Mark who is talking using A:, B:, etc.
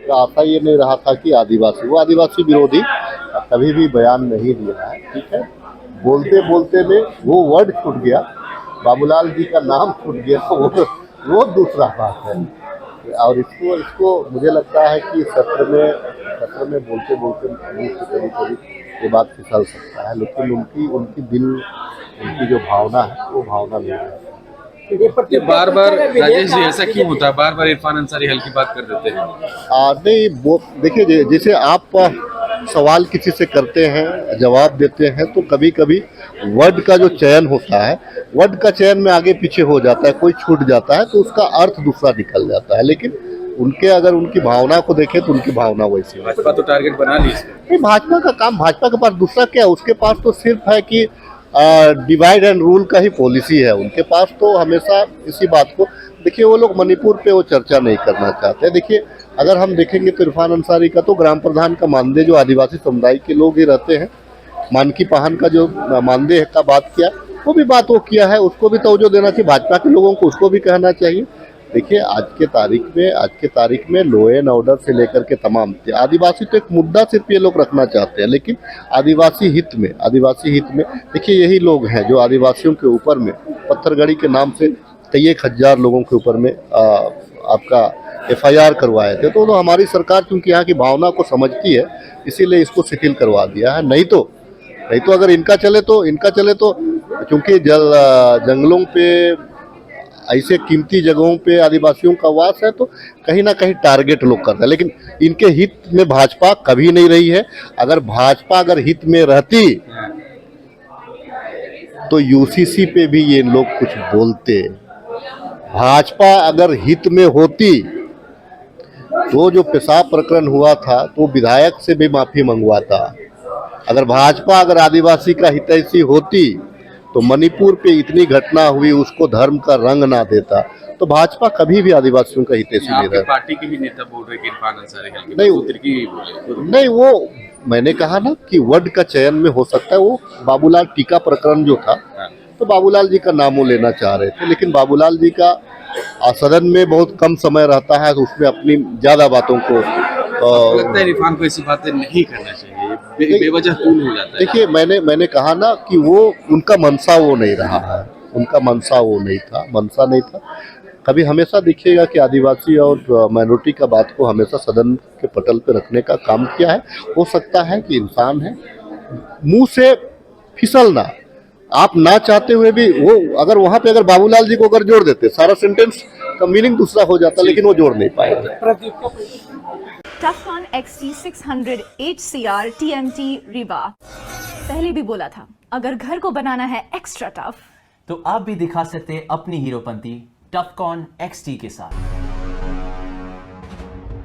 A: का आशा ये नहीं रहा था कि आदिवासी, वो आदिवासी विरोधी कभी भी बयान नहीं दिया है, ठीक है। बोलते बोलते में वो वर्ड छूट गया, बाबूलाल जी का नाम छूट गया, वो दूसरा बात है। और इसको इसको मुझे लगता है कि सत्र में बोलते बोलते मुंह से कभी कभी ये बात फिसल सकता है, लेकिन उनकी उनकी दिल, उनकी जो भावना है वो भावना नहीं है।
B: ये बार बार राजेश जी ऐसा क्यों होता है, बार बार इरफान अंसारी हल्की बात कर देते हैं?
A: नहीं वो देखिए, जैसे आप सवाल किसी से करते हैं, जवाब देते हैं, तो कभी कभी वर्ड का जो चयन होता है, वर्ड का चयन में आगे पीछे हो जाता है, कोई छूट जाता है तो उसका अर्थ दूसरा निकल जाता है। लेकिन उनके अगर उनकी भावना को देखें तो उनकी भावना वैसी है।
B: भाजपा तो टारगेट बना ली इसमें।
A: नहीं, भाजपा का काम, भाजपा के पास दूसरा क्या है, उसके पास तो सिर्फ है कि डिवाइड एंड रूल का ही पॉलिसी है उनके पास। तो हमेशा इसी बात को देखिए, वो लोग मणिपुर पे वो चर्चा नहीं करना चाहते। देखिए, अगर हम देखेंगे तो इरफान अंसारी का तो ग्राम प्रधान का मानदेय जो आदिवासी समुदाय के लोग ही रहते हैं, मानकी पाहन का जो मानदेय का बात किया, वो भी बात वो किया है, उसको भी तवज्जो देना चाहिए, भाजपा के लोगों को उसको भी कहना चाहिए। देखिए, आज के तारीख में लॉ एंड ऑर्डर से लेकर के तमाम आदिवासी तो एक मुद्दा सिर्फ ये लोग रखना चाहते हैं, लेकिन आदिवासी हित में देखिए, यही लोग हैं जो आदिवासियों के ऊपर में पत्थरगड़ी के नाम से कई एक हजार लोगों के ऊपर में आपका FIR करवाए थे। तो हमारी सरकार चूंकि यहाँ की भावना को समझती है, इसीलिए इसको शिथिल करवा दिया है। नहीं तो अगर इनका चले तो चूंकि जंगलों पे, ऐसे कीमती जगहों पे आदिवासियों का वास है, तो कहीं ना कहीं टारगेट लोग करते हैं। लेकिन इनके हित में भाजपा कभी नहीं रही है। अगर भाजपा हित में रहती तो UCC पे भी ये लोग कुछ बोलते। भाजपा अगर हित में होती तो जो पेशाब प्रकरण हुआ था तो विधायक से भी माफी मंगवाता। अगर भाजपा आदिवासी का हितैषी होती तो मणिपुर पे इतनी घटना हुई, उसको धर्म का रंग ना देता। तो भाजपा कभी भी आदिवासियों का हितैषी नहीं रहा।
B: पार्टी के ही नेता बोल रहे कि इरफान अंसारी हल्की
A: नहीं, नहीं, वो मैंने कहा ना कि वर्ड का चयन में हो सकता है। वो बाबूलाल टीका प्रकरण जो था, तो बाबूलाल जी का नाम वो लेना चाह रहे थे, लेकिन बाबूलाल जी का सदन में बहुत कम समय रहता है, तो उसमें अपनी ज्यादा बातों को
B: लगता है इरफान को ऐसी बातें नहीं करना चाहिए, बेवजह तूल हो जाता है।
A: देखिए, मैंने कहा ना कि वो उनका मनसा वो नहीं रहा है, उनका मनसा वो नहीं था, मनसा नहीं था। कभी हमेशा देखिएगा कि आदिवासी और माइनॉरिटी का बात को हमेशा सदन के पटल पे रखने का काम किया है। हो सकता है कि इंसान है, मुंह से फिसलना, आप ना चाहते हुए भी वो अगर वहां पे बाबूलाल जी को जोड़ देते, सारा सेंटेंस का मीनिंग दूसरा हो जाता, लेकिन वो जोड़ नहीं पाए।
C: टफकॉन XT 600 HCR TMT रिबा। पहले भी बोला था, अगर घर को बनाना है एक्स्ट्रा टफ,
D: तो आप भी दिखा सकते अपनी हीरोपंती टफकॉन XT के साथ।